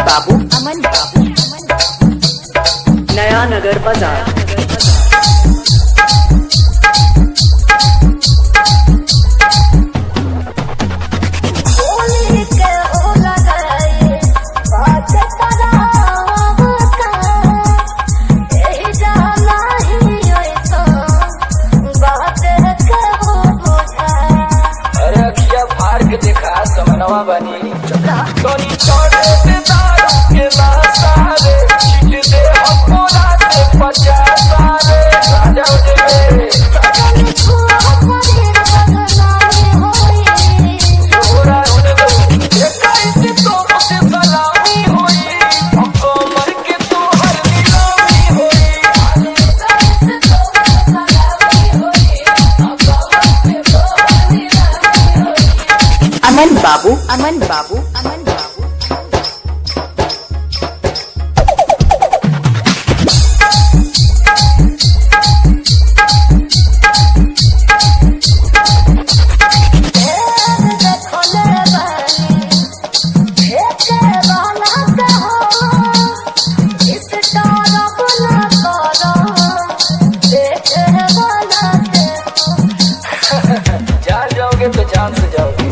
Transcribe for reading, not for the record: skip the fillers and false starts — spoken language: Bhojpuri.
बाबू अमन बाबू नया नगर बाजार। अरे अखिया फाड़ के देखा समनवा बनी तोनी छोड़े के दारू के नसारे छिट दे हमोला से 50 सारे राजा हो जे छोरा होने दो कैसे तो से सलामी होई हमको मर के तो हर नीलामी होई अमन बाबू जान जाओगे तो जान से जाओगे।